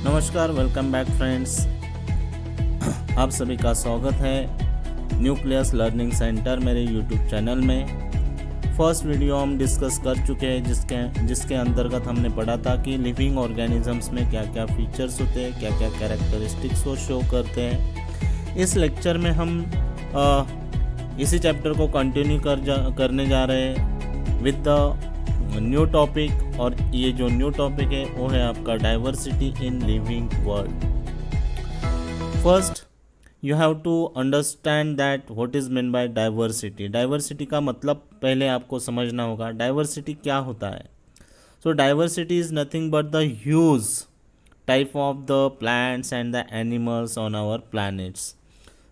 नमस्कार, welcome back friends. आप सभी का स्वागत है न्यूक्लियस लर्निंग सेंटर मेरे यूट्यूब चैनल में। फर्स्ट वीडियो हम डिस्कस कर चुके हैं जिसके अंतर्गत हमने पढ़ा था कि लिविंग ऑर्गेनिजम्स में क्या क्या फीचर्स होते हैं, क्या क्या कैरेक्टरिस्टिक्स वो शो करते हैं। इस लेक्चर में हम इसी चैप्टर को कंटिन्यू करने जा रहे हैं विद द न्यू टॉपिक। और ये जो न्यू टॉपिक है वो है आपका diversity in living world. First you have to understand that what is mean by diversity. Diversity का मतलब पहले आपको समझना होगा। डाइवर्सिटी क्या होता है? So diversity is nothing but the huge type of the plants and the animals on our planets.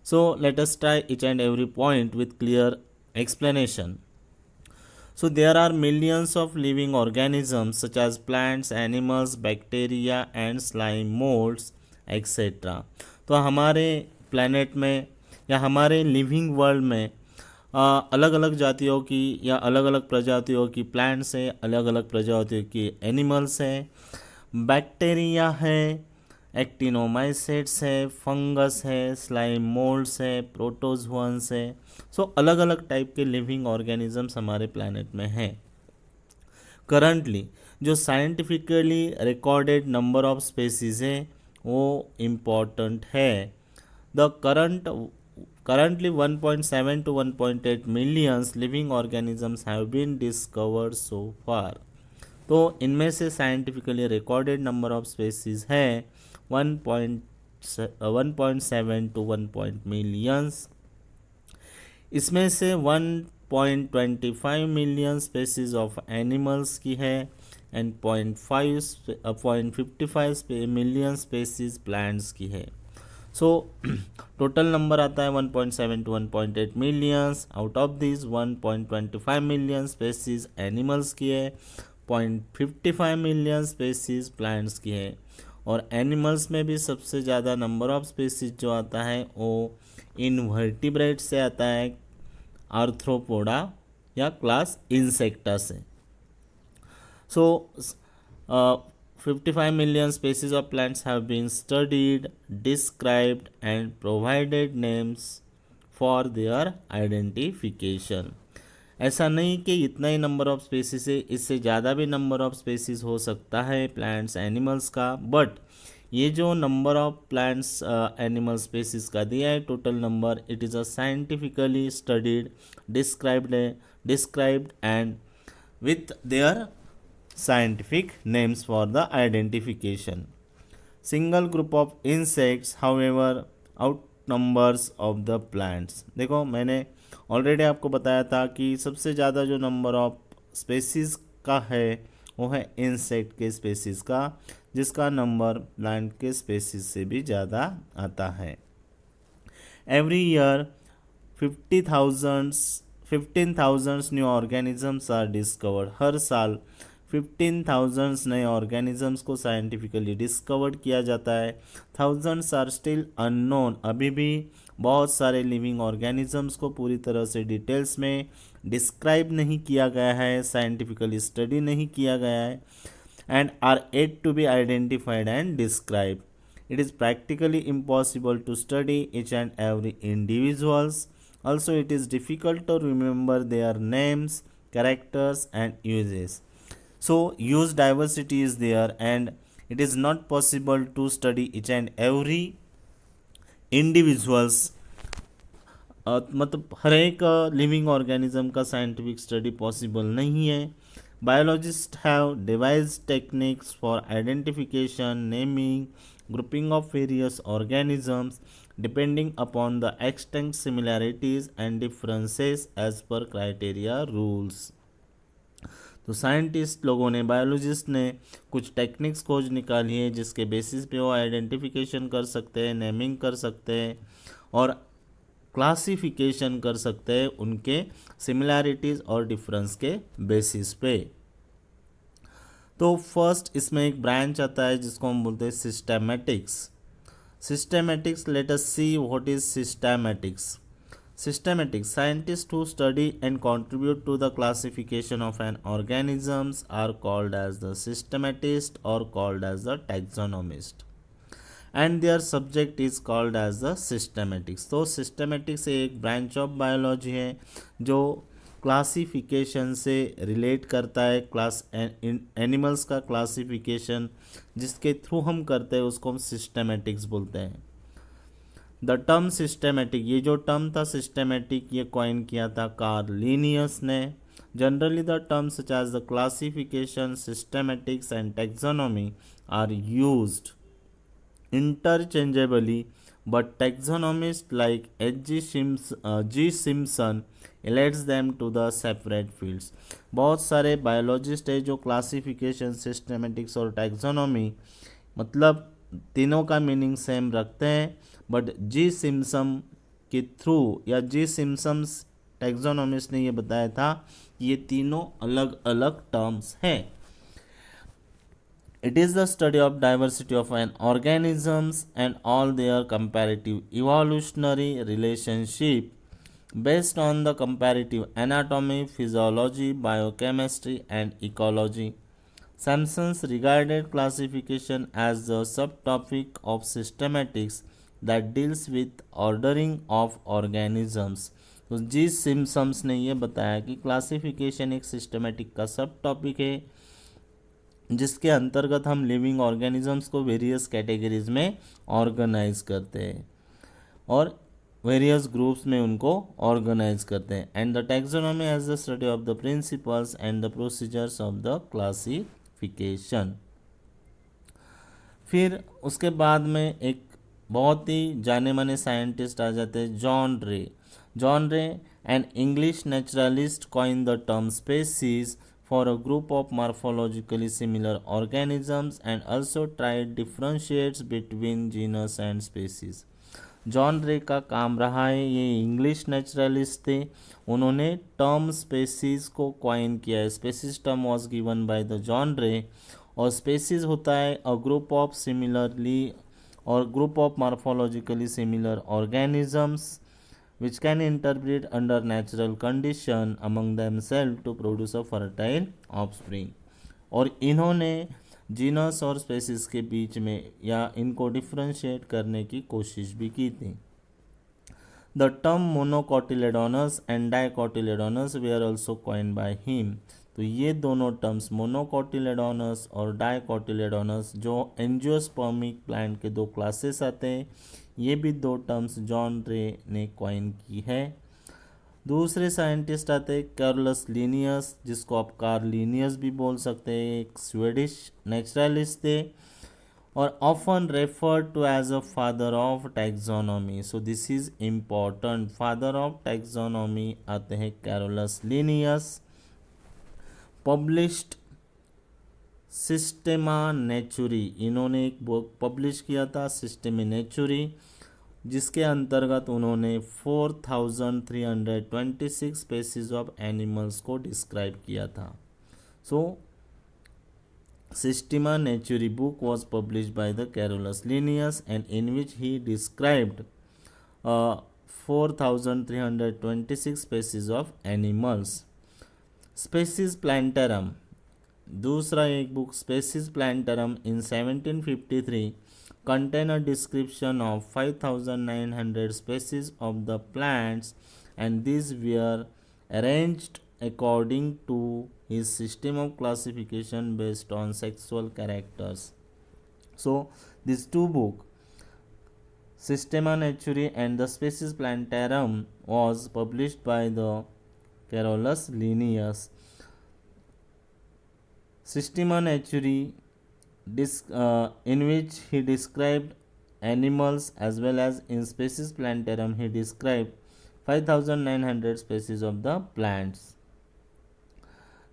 So let us try each and every point with clear explanation. So there are millions of living organisms such as plants, animals, bacteria and slime molds etc. तो हमारे planet में या हमारे living world में अलग अलग जातियों की या अलग अलग प्रजातियों की प्लांट्स हैं, अलग अलग प्रजातियों की एनिमल्स हैं, बैक्टीरिया है, एक्टिनोमाइसेट्स है, फंगस है, स्लाइम मोल्ड्स है, प्रोटोजोअन्स है। सो अलग अलग टाइप के लिविंग ऑर्गेनिजम्स हमारे प्लैनेट में हैं। करंटली जो scientifically recorded number of species है वो इम्पॉर्टेंट है। The currently 1.7 to 1.8 millions living organisms have been discovered so far. तो इनमें से scientifically recorded number of species है 1.7 टू 1 मिलियंस। इसमें से 1.25 मिलियन स्पेसीज ऑफ एनिमल्स की है एंड 0.55 मिलियन स्पेसीज प्लांट्स की है। सो टोटल नंबर आता है 1.7 to 1.8 millions. Out of this 1.25 million species animals की है, 0.55 मिलियन स्पेसीज प्लांट्स की है। और एनिमल्स में भी सबसे ज़्यादा नंबर ऑफ स्पेसीज जो आता है वो इनवर्टिब्रेट से आता है, आर्थ्रोपोडा या क्लास इंसेक्टा से। सो 55 million species of plants have been studied, described and provided names for their identification. ऐसा नहीं कि इतना ही नंबर ऑफ स्पेसीज है, इससे ज़्यादा भी नंबर ऑफ स्पेसीज हो सकता है प्लांट्स एनिमल्स का। बट ये जो number of plants animal species का दिया है total number, it is a scientifically studied, described and with their scientific names for the identification. Single group of insects however outnumbers of the plants. देखो मैंने already आपको बताया था कि सबसे ज़्यादा जो नंबर ऑफ स्पेसीज का है वो है इंसेक्ट के स्पेसीज का, जिसका नंबर प्लांट के स्पेसीज से भी ज़्यादा आता है। Every year 15,000 new organisms are discovered. हर साल 15,000 नए ऑर्गेनिजम्स को साइंटिफिकली डिस्कवर्ड किया जाता है। Thousands are still unknown. अभी भी बहुत सारे लिविंग ऑर्गेनिजम्स को पूरी तरह से डिटेल्स में डिस्क्राइब नहीं किया गया है, साइंटिफिकली स्टडी नहीं किया गया है, and are yet to be identified and describe. It is practically impossible to study each and every individuals. Also it is difficult to remember their names, characters and uses. So huge diversity is there and it is not possible to study each and every individuals. मतलब हर एक living organism का scientific study possible नहीं है। Biologist have devised techniques for identification, naming, grouping of various organisms depending upon the extent similarities and differences as per criteria rules. तो scientist लोगों ने, biologist ने कुछ टेक्निक्स खोज निकाली है जिसके बेसिस पे वो आइडेंटिफिकेशन कर सकते हैं, नेमिंग कर सकते हैं और क्लासिफिकेशन कर सकते हैं उनके सिमिलैरिटीज़ और डिफरेंस के बेसिस पे। तो फर्स्ट इसमें एक ब्रांच आता है जिसको हम बोलते हैं systematics. Late us see what is systematics. Systematics. Scientists who study and contribute to the classification of an organisms are called as the systematist or called as the taxonomist. And their subject is called as the systematics. तो systematics एक branch of biology है जो classification से relate करता है, class animals का classification जिसके through हम करते हैं उसको हम सिस्टमेटिक्स बोलते हैं। द टर्म सिस्टमेटिक, ये जो टर्म था सिस्टमेटिक ये कॉइन किया था कार्ल लिनियस ने। Generally the terms such as the classification, systematics and taxonomy are used interchangeably, but taxonomists like G. Simpson relates them to the separate fields। बहुत सारे biologist है जो क्लासिफिकेशन, सिस्टमेटिक्स और taxonomy मतलब तीनों का मीनिंग सेम रखते हैं, बट जी सिम्पसन के थ्रू या जी सिम्पसन्स टैक्सोनॉमिस्ट ने ये बताया था कि ये तीनों अलग अलग टर्म्स हैं। It is the study of diversity of an organisms and all their comparative evolutionary relationship based on the comparative anatomy, physiology, biochemistry and ecology। Sampson's regarded classification as the subtopic of systematics that deals with ordering of organisms। तो जी Simpson's ने ये बताया कि classification एक systematic का सब topic है जिसके अंतर्गत हम लिविंग ऑर्गेनिजम्स को वेरियस कैटेगरीज में ऑर्गेनाइज करते हैं और वेरियस ग्रुप्स में उनको ऑर्गेनाइज करते हैं। And the taxonomy as the study of the principles and the procedures of the classification. फिर उसके बाद में एक बहुत ही जाने माने साइंटिस्ट आ जाते हैं, जॉन रे। जॉन रे an English naturalist coin the term species for a group of morphologically similar organisms and also tried differentiates between genus and species। John रे का काम रहा है, ये इंग्लिश नेचुरलिस्ट थे, उन्होंने टर्म स्पेसीज को कॉइन किया है। Species term was given by the John रे और स्पेसीज होता है अ ग्रुप ऑफ सिमिलरली और group of morphologically similar organisms which can interbreed under natural condition among themselves to produce a fertile offspring। और इन्होंने genus और spaces के बीच में या इनको डिफ्रेंशिएट करने की कोशिश भी की थी। The term monocotyledonous and dicotyledonous were also coined by him. तो ये दोनों टर्म्स मोनोकोटिलेडोनस और डाइकोटिलेडोनस जो एंजियोस्पर्मिक प्लांट के दो क्लासेस आते हैं, ये भी दो टर्म्स जॉन रे ने कॉइन की है। दूसरे साइंटिस्ट आते हैं कार्लस लिनियस, जिसको आप कार्ल लिनियस भी बोल सकते हैं, एक स्वीडिश नेचुरलिस्ट थे और often refer to as a father of taxonomy. So this is important, father of taxonomy आते हैं Carolus Linnaeus. Published Systema Naturae, इन्होंने एक बुक पब्लिश किया था सिस्टेमा नेचुरी जिसके अंतर्गत उन्होंने 4326 स्पेसीज ऑफ एनिमल्स को डिस्क्राइब किया था। So Systema Naturae book was published by the Carolus Linnaeus and in which he described 4326 species of animals. Species Plantarum, दूसरा एक book Species Plantarum in 1753 contain a description of 5900 species of the plants and these were arranged according to his system of classification based on sexual characters। So these two books, Systema Naturae and the Species Plantarum, was published by the Carolus Linnaeus। Systema Naturae in which he described animals as well as in Species Plantarum he described 5900 species of the plants।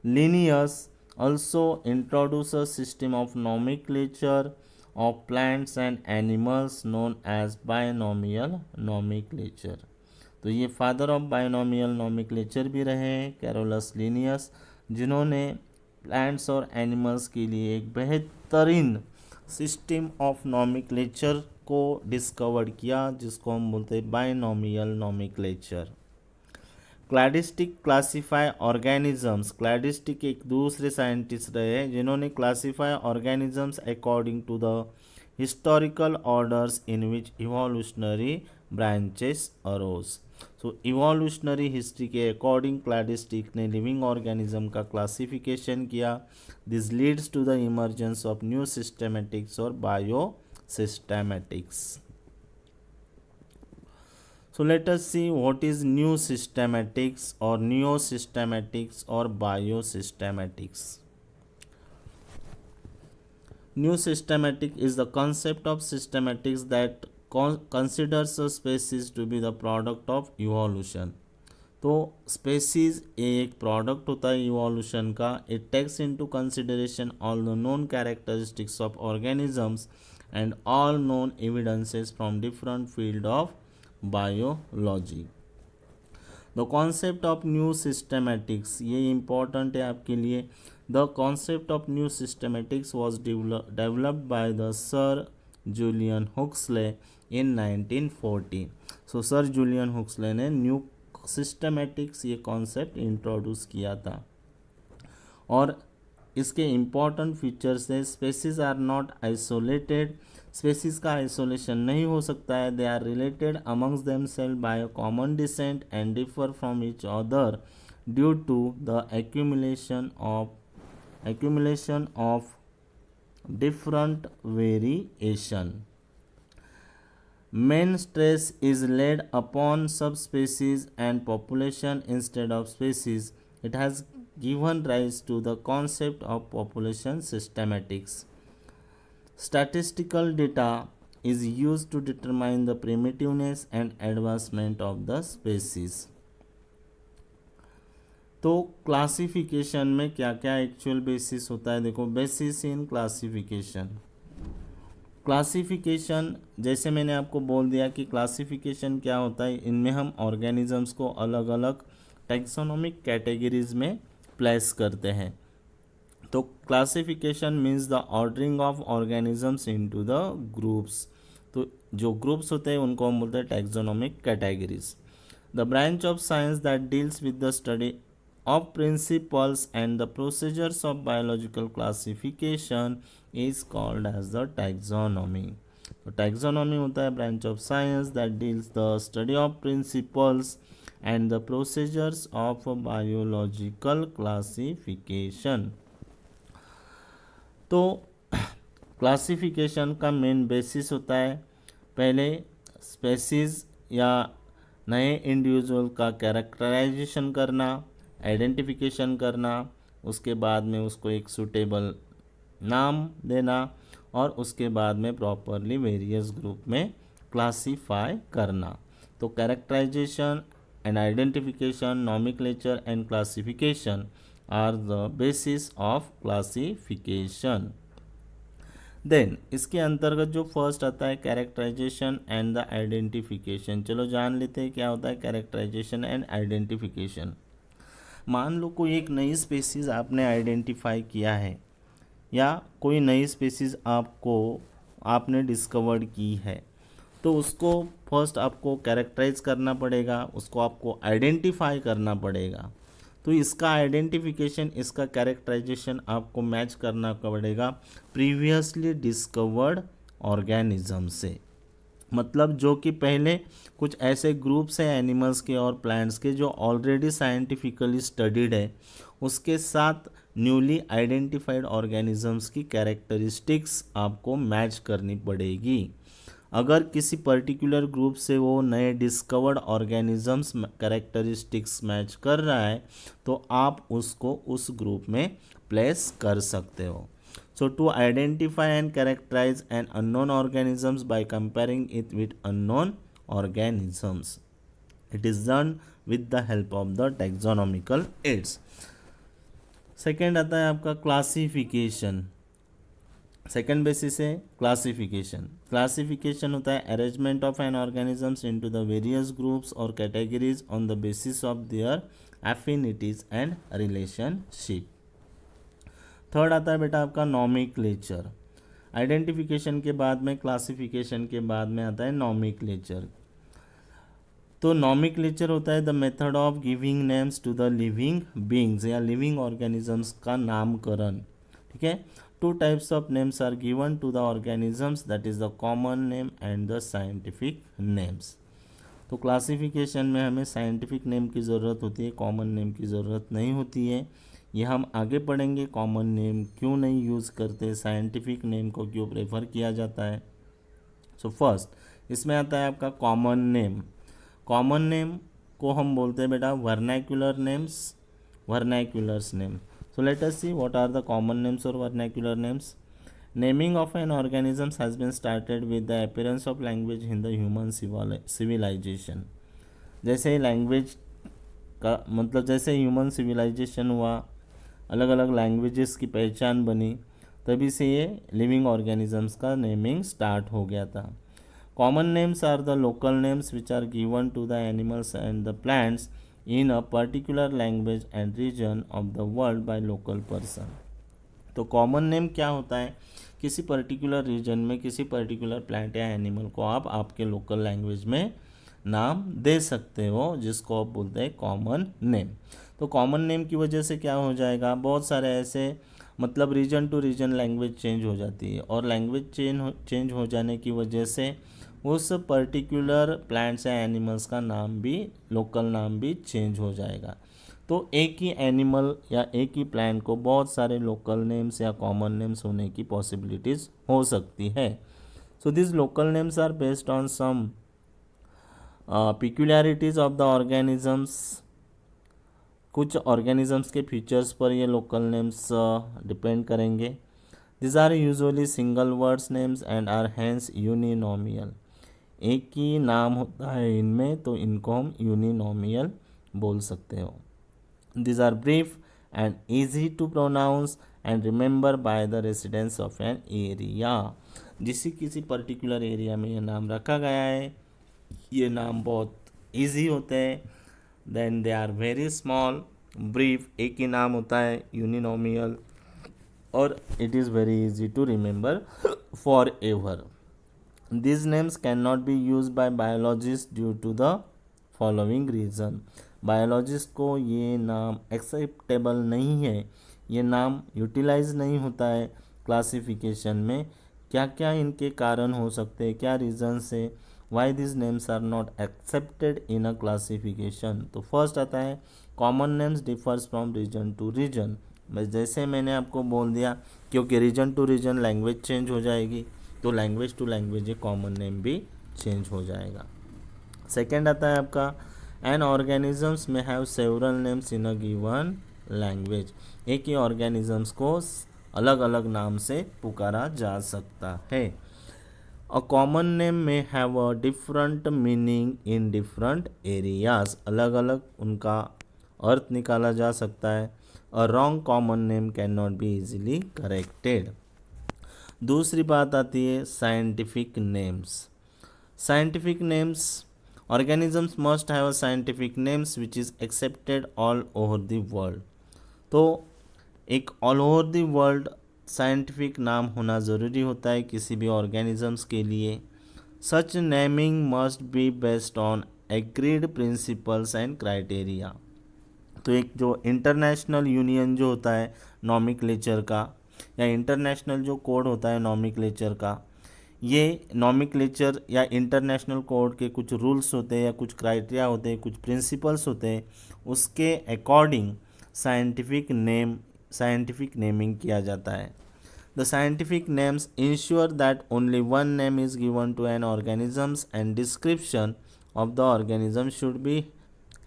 Linnaeus also introduced a system of nomenclature of plants and animals known as binomial nomenclature। तो ये father of binomial nomenclature भी रहे हैं Carolus Linnaeus, जिन्होंने plants और animals के लिए एक बेहतरीन सिस्टम ऑफ नोमेनक्लेचर को डिस्कवर किया जिसको हम बोलते हैं binomial nomenclature. Cladistic classify organisms, cladistic एक दूसरे साइंटिस्ट रहे हैं जिन्होंने classify organisms according to the historical orders in which evolutionary branches arose. So evolutionary history के अकॉर्डिंग क्लैडिस्टिक ने लिविंग ऑर्गेनिज्म का क्लासिफिकेशन किया. This leads to the emergence of new systematics और bio systematics. So let us see what is new systematics or neo-systematics or biosystematics. New systematic is the concept of systematics that considers a species to be the product of evolution. तो species एक product होता है evolution का. It takes into consideration all the known characteristics of organisms and all known evidences from different field of biology. The concept of new systematics, ये important है आपके लिए. The concept of new systematics was developed by the sir Julian Huxley in 1940. So sir Julian Huxley ने new systematics ये concept introduce किया था. और इसके इम्पॉर्टेंट फीचर्स है, species are not isolated, species का आइसोलेशन नहीं हो सकता है. They are related amongst themself by a common descent and differ from each other due to the accumulation of different variation. Main stress is laid upon subspecies and population instead of species. It has given rise to the concept of population systematics. Statistical data is used to determine the primitiveness and advancement of the species. तो classification में क्या क्या actual basis होता है, देखो basis in classification. Classification जैसे मैंने आपको बोल दिया कि क्लासिफिकेशन क्या होता है, इनमें हम ऑर्गेनिजम्स को अलग अलग टैक्सोनॉमिक कैटेगरीज में प्लेस करते हैं. तो classification means the ordering of organisms into the groups. तो जो ग्रुप्स होते हैं उनको हम बोलते हैं taxonomic categories. The branch of science that deals with the study of principles and the procedures of biological classification is called as the taxonomy. तो taxonomy होता है branch of science that deals the study of principles and the procedures of biological classification. तो classification का main basis होता है पहले species या नए इंडिविजुअल का कैरेक्टराइजेशन करना, आइडेंटिफिकेशन करना, उसके बाद में उसको एक सूटेबल नाम देना और उसके बाद में प्रॉपरली वेरियस ग्रुप में क्लासीफाई करना. तो characterisation and identification, nomenclature and classification are the basis of classification. Then इसके अंतर्गत जो फर्स्ट आता है कैरेक्टराइजेशन एंड द आइडेंटिफिकेशन. चलो जान लेते हैं क्या होता है कैरेक्टराइजेशन एंड आइडेंटिफिकेशन. मान लो कोई एक नई स्पेसीज़ आपने आइडेंटिफाई किया है या कोई नई स्पेसीज़ आपने डिस्कवर्ड की है, तो उसको फर्स्ट आपको कैरेक्टराइज करना पड़ेगा, उसको आपको आइडेंटिफाई करना पड़ेगा. तो इसका आइडेंटिफिकेशन, इसका कैरेक्टराइजेशन आपको मैच करना पड़ेगा प्रीवियसली डिस्कवर्ड ऑर्गेनिज्म से. मतलब जो कि पहले कुछ ऐसे ग्रुप्स हैं एनिमल्स के और प्लांट्स के जो ऑलरेडी साइंटिफिकली स्टडीड है, उसके साथ न्यूली आइडेंटिफाइड ऑर्गेनिजम्स की कैरेक्टरिस्टिक्स आपको मैच करनी पड़ेगी. अगर किसी पर्टिकुलर ग्रुप से वो नए डिस्कवर्ड ऑर्गेनिजम्स कैरेक्टरिस्टिक्स मैच कर रहा है तो आप उसको उस ग्रुप में प्लेस कर सकते हो. So to identify and characterize an unknown organisms by comparing it with unknown organisms, it is done with the help of the taxonomical aids. Second आता है आपका क्लासिफिकेशन. सेकेंड बेसिस है क्लासिफिकेशन. क्लासिफिकेशन होता है arrangement of an organisms into the various groups और categories on the basis of their affinities and relationship. Third आता है बेटा आपका नॉमेनक्लेचर. आइडेंटिफिकेशन के बाद में, क्लासिफिकेशन के बाद में आता है नॉमेनक्लेचर. तो नॉमेनक्लेचर होता है the method of giving names to the living beings या लिविंग ऑर्गेनिजम्स का नामकरण. ठीक है. two types of names are given to the organisms, that is the common name and the scientific names. तो classification में हमें साइंटिफिक नेम की ज़रूरत होती है, कॉमन नेम की ज़रूरत नहीं होती है। ये हम आगे पढ़ेंगे, कॉमन नेम क्यों नहीं यूज़ करते, साइंटिफिक नेम को क्यों प्रेफर किया जाता है। सो फर्स्ट इसमें आता है आपका कॉमन नेम। कॉमन नेम को हम बोलते हैं बेटा vernacular names, vernaculars name. So let us see what are the common names और vernacular names. Naming of an organisms has been started with the appearance of language in the human civilization. जैसे language का मतलब जैसे human civilisation हुआ, अलग अलग languages की पहचान बनी, तभी से ये लिविंग ऑर्गेनिजम्स का नेमिंग स्टार्ट हो गया था। Common names are the local names which are given to the animals and the plants in a particular language and region of the world by local person. तो common name क्या होता है, किसी particular reason में किसी particular plant या animal को आप आपके लोकल लैंग्वेज में नाम दे सकते हो, जिसको आप बोलते हैं कॉमन नेम। तो कॉमन नेम की वजह से क्या हो जाएगा, बहुत सारे ऐसे मतलब region to region language change हो जाती है, और लैंग्वेज चेंज हो जाने की वजह से उस पर्टिकुलर प्लांट्स या एनिमल्स का नाम भी, लोकल नाम भी चेंज हो जाएगा। तो एक ही एनिमल या एक ही प्लांट को बहुत सारे लोकल नेम्स या कॉमन नेम्स होने की पॉसिबिलिटीज़ हो सकती है। So this local names are based on some peculiarities of the organisms. कुछ ऑर्गेनिजम्स के फीचर्स पर ये लोकल नेम्स डिपेंड करेंगे। This are usually single words names and are hence uninomial. एक ही नाम होता है इनमें, तो इनको हम यूनिनोमियल बोल सकते हो। These are brief and easy to pronounce and remember by the residents of an area। किसी पर्टिकुलर एरिया में ये नाम रखा गया है, ये नाम बहुत इजी होते हैं, then they are very small, brief, एक ही नाम होता है, यूनिनोमियल, और it is very easy to remember forever. These names cannot be used by biologists due to the following reason। Biologist को ये नाम एक्सेप्टेबल नहीं है, ये नाम यूटिलाइज नहीं होता है क्लासिफिकेशन में। क्या क्या इनके कारण हो सकते हैं, क्या रीज़न से why this names are not accepted in a classification. तो फर्स्ट आता है common names differs from region to region. बस जैसे मैंने आपको बोल दिया, क्योंकि region to region language change हो जाएगी, तो लैंग्वेज टू लैंग्वेज ये कॉमन नेम भी चेंज हो जाएगा। सेकेंड आता है आपका an organisms may have several names in a given language. एक ही ऑर्गेनिजम्स को अलग अलग नाम से पुकारा जा सकता है। अ कॉमन नेम में have a different meaning in different areas. अलग अलग उनका अर्थ निकाला जा सकता है। A wrong common name can not be easily corrected. दूसरी बात आती है scientific names. Scientific names, organisms must have a scientific names which is accepted all over the world। तो एक all over the world scientific नाम होना ज़रूरी होता है किसी भी ऑर्गेनिजम्स के लिए। Such naming must be based on agreed principles and criteria. तो एक जो इंटरनेशनल यूनियन जो होता है नॉमिक्लेचर का, या इंटरनेशनल जो कोड होता है नॉमिक्लेचर का, ये नॉमिक्लेचर या इंटरनेशनल कोड के कुछ रूल्स होते हैं या कुछ क्राइटेरिया होते हैं, कुछ प्रिंसिपल्स होते हैं, उसके अकॉर्डिंग साइंटिफिक नेमिंग किया जाता है। The scientific names ensure that only one name is given to an organisms and description of the organism should be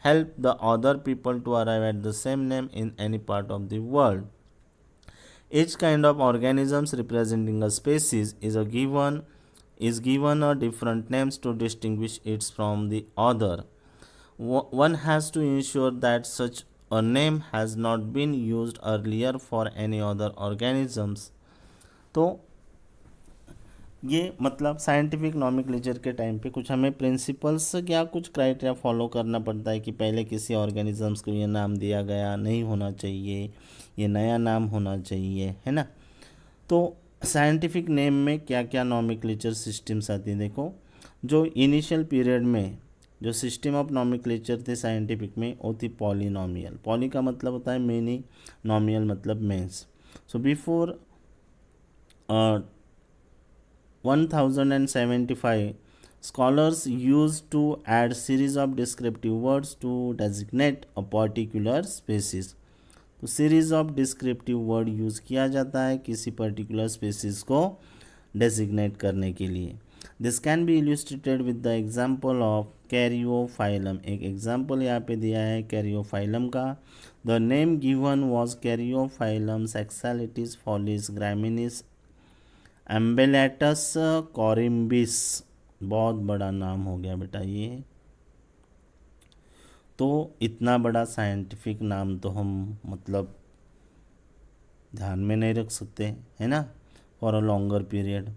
help the other people to arrive at the same name in any part of the world. Each kind of organisms representing a species is given a different names to distinguish it from the other। One has to ensure that such a name has not been used earlier for any other organisms। तो ये मतलब scientific nomenclature के time पे कुछ हमें principles या कुछ criteria follow करना पड़ता है कि पहले किसी ऑर्गेनिजम्स को ये नाम दिया गया नहीं होना चाहिए, ये नया नाम होना चाहिए, है ना। तो साइंटिफिक नेम में क्या क्या नॉमिक्लेचर सिस्टम्स आती हैं, देखो। जो इनिशियल पीरियड में जो सिस्टम ऑफ नॉमिक्लेचर थे साइंटिफिक में, वो थी पॉलिनॉमियल। पॉली का मतलब होता है मेनी, नॉमियल मतलब means. So before 1075 scholars used to add series of descriptive words to designate a particular species. तो series of descriptive word use किया जाता है किसी पर्टिकुलर स्पेसिस को डेजिग्नेट करने के लिए. This can be illustrated with the example of Caryophyllum. एक एग्जाम्पल यहाँ पे दिया है कैरियोफाइलम का. The name given was Caryophyllum saxatilis foliis graminis umbellatis corymbis. बहुत बड़ा नाम हो गया बेटा ये. तो इतना बड़ा साइंटिफिक नाम तो हम मतलब ध्यान में नहीं रख सकते, है ना, फॉर अ लॉन्गर पीरियड.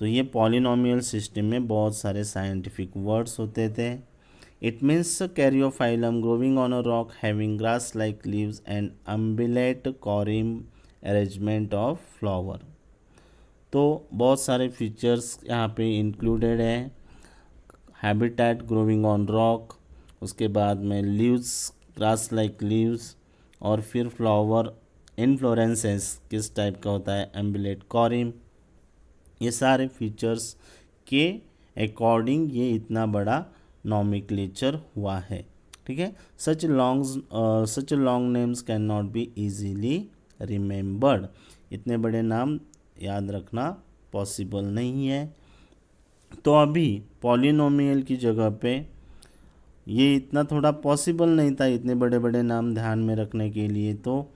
तो ये पॉलिनोमियल सिस्टम में बहुत सारे साइंटिफिक वर्ड्स होते थे. It means Caryophyllum growing on a rock having grass like leaves and umbellate corymb arrangement of flower. तो बहुत सारे फीचर्स यहाँ पे इंक्लूडेड है. हैबिटेट ग्रोविंग ऑन रॉक, उसके बाद में लीव्स ग्रास लाइक लीव्स, और फिर फ्लावर इनफ्लोरेंसेस किस टाइप का होता है, एम्बिलेट कॉरिम. ये सारे फीचर्स के अकॉर्डिंग ये इतना बड़ा नॉमेनक्लेचर हुआ है. ठीक है. सच long names can not be easily remembered. इतने बड़े नाम याद रखना पॉसिबल नहीं है. तो अभी पॉलिनोमियल की जगह पे ये इतना थोड़ा पॉसिबल नहीं था इतने बड़े बड़े नाम ध्यान में रखने के लिए. तो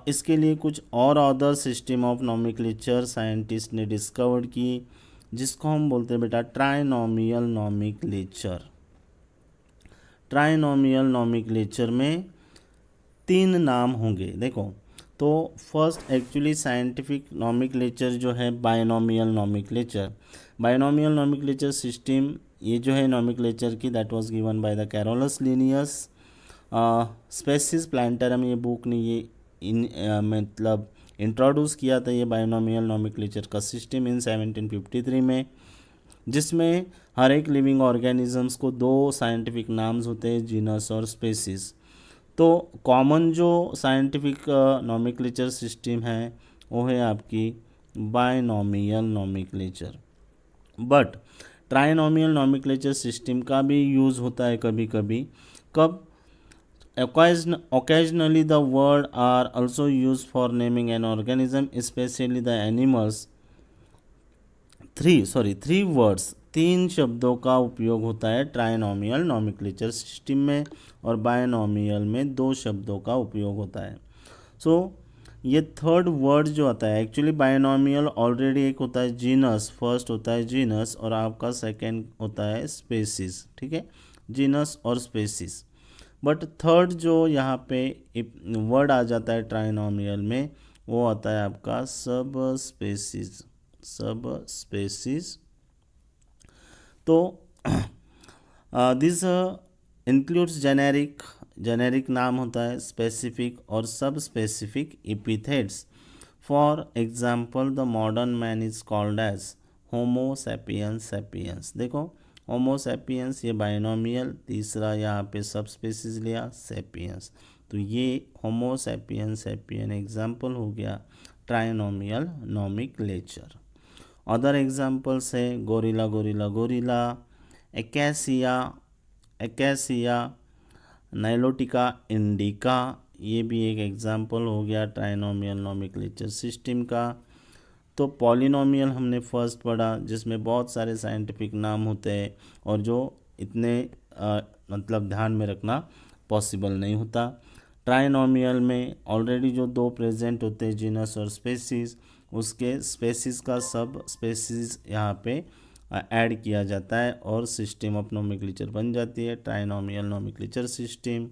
इसके लिए कुछ और other system of nomenclature scientist ने डिस्कवर्ड की, जिसको हम बोलते हैं बेटा ट्राइनोमियल नॉमेनक्लेचर. ट्राइनोमियल नॉमेनक्लेचर में 3 नाम होंगे. देखो, तो फर्स्ट एक्चुअली साइंटिफिक नॉमेनक्लेचर जो है binomial nomenclature. Binomial nomenclature system ये जो है नॉमेनक्लेचर की that was given by the Carolus Linnaeus. Species plantarum ये बुक ने ये मतलब इंट्रोड्यूस किया था ये बायनोमियल नॉमेनक्लेचर का सिस्टम इन 1753 में, जिसमें हर एक लिविंग ऑर्गेनिजम्स को 2 साइंटिफिक नाम्स होते हैं, जीनस और स्पेसिस. तो कॉमन जो साइंटिफिक नॉमेनक्लेचर सिस्टम है वो है आपकी binomial nomenclature. But trinomial nomenclature system का भी यूज़ होता है कभी कभी. कब? Occasionally the word are also used for naming an organism, especially the animals. 3 words, 3 शब्दों का उपयोग होता है ट्राइनोमियल नॉमेनक्लेचर सिस्टम में, और बायनोमियल में 2 शब्दों का उपयोग होता है. सो ये थर्ड वर्ड जो आता है एक्चुअली बायनोमियल ऑलरेडी एक होता है जीनस, फर्स्ट होता है जीनस और आपका सेकेंड होता है स्पेसिस. ठीक है, जीनस और स्पेसिस. बट थर्ड जो यहाँ पे वर्ड आ जाता है ट्राइनोमियल में वो आता है आपका सब स्पेसिस. तो दिस इंक्लूड्स जेनेरिक नाम होता है, स्पेसिफिक और subspecific epithets. For example the modern man is called as Homo sapiens sapiens. देखो, होमो सैपियंस ये बायनोमियल, तीसरा यहाँ पे सब स्पेसिस लिया सैपियंस. तो ये होमो सैपियंस सैपियन एग्जाम्पल हो गया ट्राइनोमियल नॉमेनक्लेचर. अदर एग्जाम्पल्स है गोरिला, एक्यासिया, नाइलोटिका इंडिका. ये भी एक एग्जाम्पल हो गया ट्राइनोमियल नॉमेनक्लेचर सिस्टम का. तो पॉलिनोमियल हमने फर्स्ट पढ़ा, जिसमें बहुत सारे साइंटिफिक नाम होते हैं और जो इतने मतलब ध्यान में रखना पॉसिबल नहीं होता. ट्राइनोमियल में ऑलरेडी जो 2 प्रेजेंट होते हैं जीनस और स्पेसिस, उसके स्पेसिस का सब स्पेसिस यहाँ पे ऐड किया जाता है और सिस्टम ऑफ नॉमेनक्लेचर बन जाती है ट्राइनोमियल नॉमेनक्लेचर सिस्टम.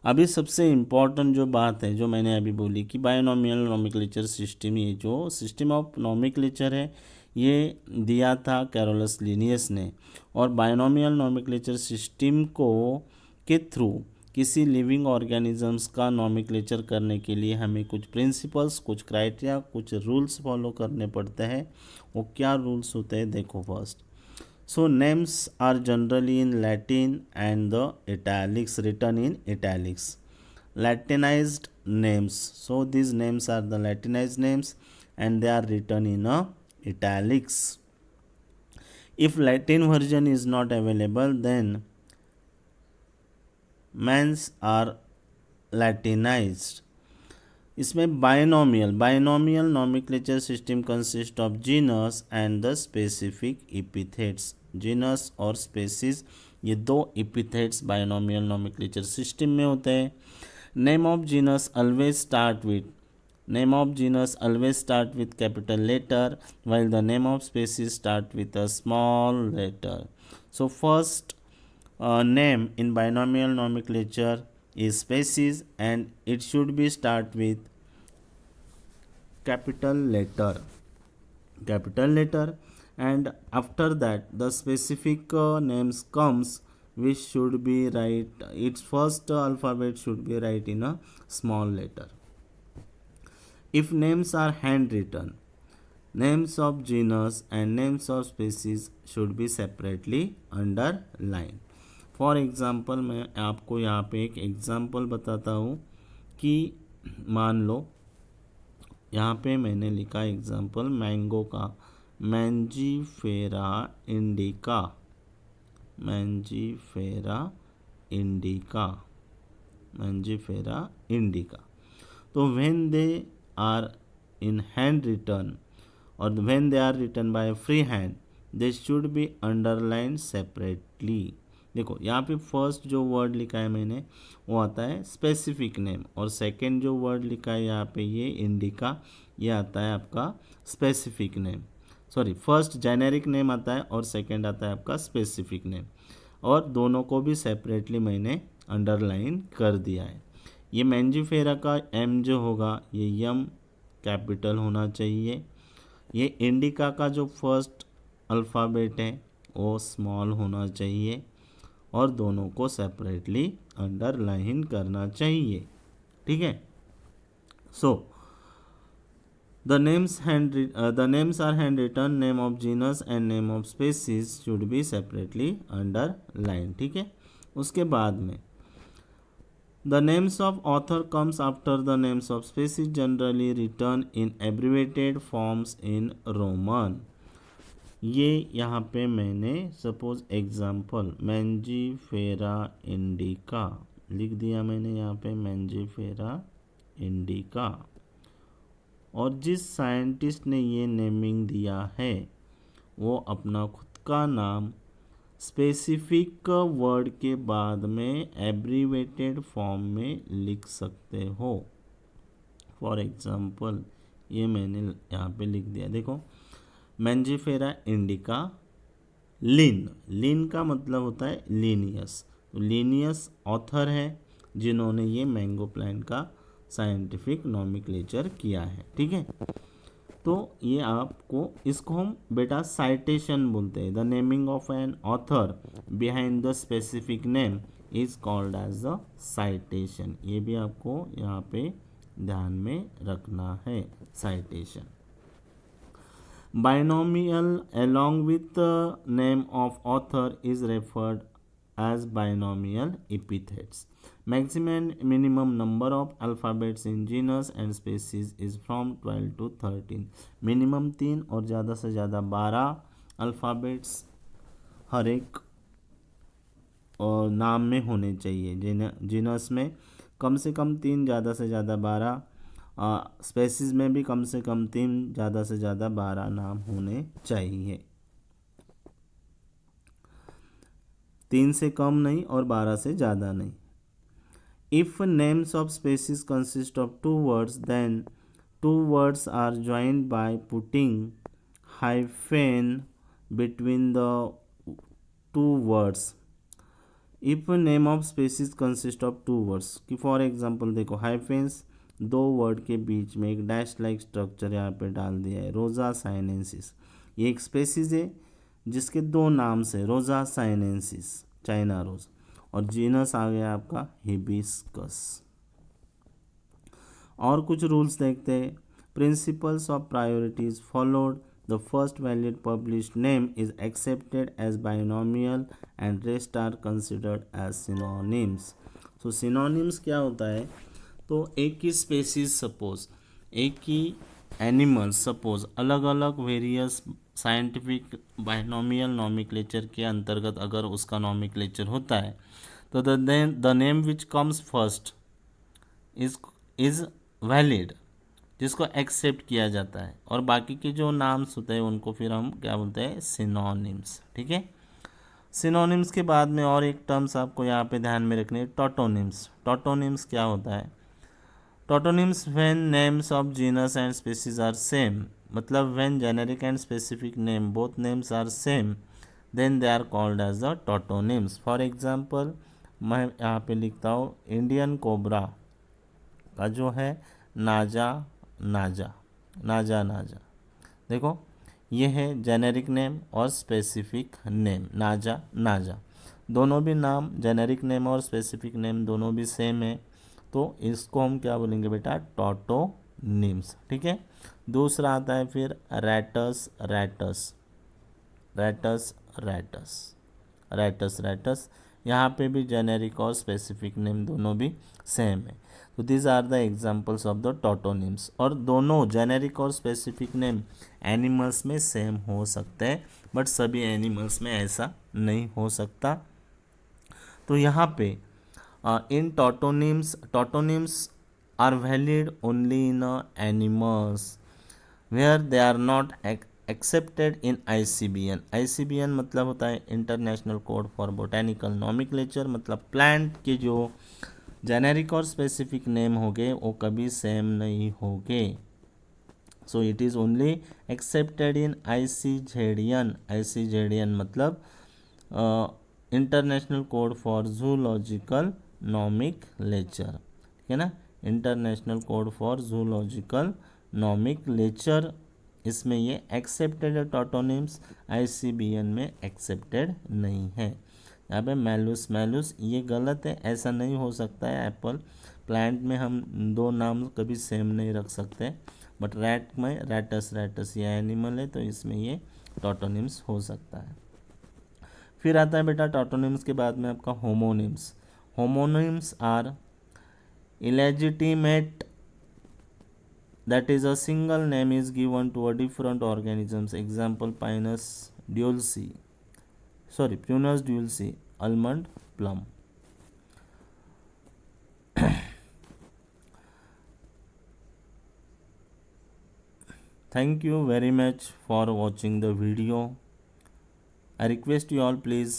अभी सबसे इम्पॉर्टेंट जो बात है जो मैंने अभी बोली कि बायनोमियल नॉमेनक्लेचर सिस्टम, ये जो सिस्टम ऑफ नॉमेनक्लेचर है ये दिया था कैरोलस लिनियस ने. और बायनोमियल नॉमेनक्लेचर सिस्टम को के थ्रू किसी लिविंग ऑर्गेनिजम्स का नॉमेनक्लेचर करने के लिए हमें कुछ प्रिंसिपल्स, कुछ क्राइटेरिया, कुछ रूल्स फॉलो करने पड़ते हैं. वो क्या रूल्स होते हैं देखो. First, so names are generally in Latin and the italics, written in italics. Latinized names, so these names are the Latinized names and they are written in italics. If Latin version is not available, then mans are Latinized. इसमें binomial nomenclature system consist of genus and the specific epithets. Genus और species ये दो epithets binomial nomenclature system में होते हैं. Name of genus always start with capital letter, while the name of species start with a small letter. So first name in binomial nomenclature is species, and it should be start with capital letter, and after that the specific names comes, which should be write its first alphabet should be write in a small letter. If names are handwritten, names of genus and names of species should be separately underlined. For example मैं आपको यहाँ पे एक example बताता हूँ कि मान लो यहाँ पे मैंने लिखा एग्ज़ाम्पल मैंगो का, मैंजीफेरा इंडिका. तो when they are in hand written और when they are written by free hand, they should be underline separately. देखो यहाँ पे फर्स्ट जो वर्ड लिखा है मैंने वो आता है स्पेसिफिक नेम, और सेकंड जो वर्ड लिखा है यहाँ पे ये इंडिका, ये आता है आपका specific name. First generic name आता है और सेकंड आता है आपका स्पेसिफिक नेम, और दोनों को भी सेपरेटली मैंने अंडरलाइन कर दिया है. ये मैंजीफेरा का एम जो होगा ये यम कैपिटल होना चाहिए. ये इंडिका का जो फर्स्ट अल्फ़ाबेट है वो स्मॉल होना चाहिए, और दोनों को सेपरेटली अंडरलाइन करना चाहिए. ठीक है. So the names are handwritten. Name of genus and name of species should be separately underline. ठीक है. उसके बाद में the names of author comes after the names of species, generally written in abbreviated forms in Roman. ये यहाँ पे मैंने suppose example Mangifera indica लिख दिया मैंने यहाँ पे, मैंजीफेरा इंडिका, और जिस साइंटिस्ट ने ये नेमिंग दिया है वो अपना खुद का नाम स्पेसिफिक वर्ड के बाद में एब्रीवेटेड फॉर्म में लिख सकते हो. फॉर एग्जाम्पल ये मैंने यहाँ पे लिख दिया, देखो मैंजीफेरा इंडिका लिन का मतलब होता है लीनियस. तो लीनियस ऑथर है जिन्होंने ये मैंगो प्लांट का साइंटिफिक नॉमेनक्लेचर किया है. ठीक है. तो ये आपको, इसको हम बेटा साइटेशन बोलते हैं. The naming of an author behind the specific name is called as the citation. ये भी आपको यहाँ पे ध्यान में रखना है, citation. Binomial along with the name of author is referred as binomial epithets. Maximum and minimum number of alphabets in genus and species is from 12 to 13. Minimum 3 और ज़्यादा से ज़्यादा 12 अल्फ़ाबेट्स हर एक और नाम में होने चाहिए. जीनस में कम से कम 3, ज़्यादा से ज़्यादा 12, स्पेसिस में भी कम से कम 3, ज़्यादा से ज़्यादा 12 नाम होने चाहिए. 3 से कम नहीं और 12 से ज़्यादा नहीं. If names of species consist of 2 words, then 2 words are joined by putting hyphen between the 2 words. If name of species consist of 2 words, कि फॉर एग्जांपल देखो हाइफेंस 2 वर्ड के बीच में एक डैश लाइक स्ट्रक्चर यहाँ पे डाल दिया है. रोजा साइनेंसिस ये एक स्पेसिस है जिसके 2 नाम से, रोजा साइनेंसिस चाइना रोज, और जीनस आ गया आपका हिबिस्कस. और कुछ रूल्स देखते हैं. Principles of priorities followed. The first valid published name is accepted as binomial and rest are considered as synonyms. So synonyms क्या होता है, तो एक ही स्पेसिस, सपोज एक ही एनिमल्स सपोज अलग अलग वेरियस साइंटिफिक बाइनोमियल नॉमिक्लेचर के अंतर्गत अगर उसका नॉमिक्लेचर होता है तो the name which comes first is valid, जिसको एक्सेप्ट किया जाता है, और बाकी के जो नाम्स होते हैं उनको फिर हम क्या बोलते हैं, सिनोनिम्स। ठीक है। सिनोनिम्स के बाद में और एक टर्म्स आपको यहाँ पे ध्यान में रखने, टॉटोनिम्स। टॉटोनिम्स क्या होता है? Tautonyms when names of genus and species are same, मतलब when generic and specific name both names are same then they are called as the tautonyms. For example मैं यहाँ पे लिखता हूँ इंडियन कोबरा का जो है नाजा नाजा नाजा नाजा, देखो ये है जेनेरिक नेम और स्पेसिफिक नेम, नाजा नाजा। दोनों भी नाम जेनेरिक नेम और स्पेसिफिक नेम दोनों भी सेम है, तो इसको हम क्या बोलेंगे बेटा, टॉटोनिम्स। ठीक है। दूसरा आता है फिर Rattus Rattus Rattus Rattus Rattus Rattus, यहाँ पे भी जेनेरिक और स्पेसिफिक नेम दोनों भी सेम है। तो these are the examples of the tautonyms. और दोनों जेनेरिक और स्पेसिफिक नेम एनिमल्स में सेम हो सकते हैं, बट सभी एनिमल्स में ऐसा नहीं हो सकता। तो यहाँ पे इन tautonyms are valid only in animals where they are not accepted in ICBN। ICBN मतलब होता है international code for botanical nomenclature, मतलब प्लांट के जो जेनेरिक और स्पेसिफिक नेम होंगे वो कभी सेम नहीं होंगे। So it is only accepted in ICZN। ICZN मतलब international code for zoological nomenclature, ठीक है ना, international code for zoological nomenclature, इसमें ये एक्सेप्टेड है टॉटोनिम्स, ICBN में एक्सेप्टेड नहीं है। यहाँ पे मैलूस मैलूस ये गलत है, ऐसा नहीं हो सकता है। एप्पल प्लांट में हम दो नाम कभी सेम नहीं रख सकते, बट रैट में रैटस रैटस ये एनिमल है तो इसमें ये टॉटोनिम्स हो सकता है। फिर आता है बेटा टॉटोनिम्स के बाद में आपका homonyms. Homonyms are illegitimate, that is a single name is given to a different organisms. Example Pinus dulce, Prunus dulce, almond, plum. Thank you very much for watching the video. I request you all please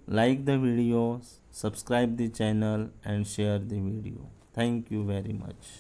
like the video, subscribe the channel and share the video. Thank you very much.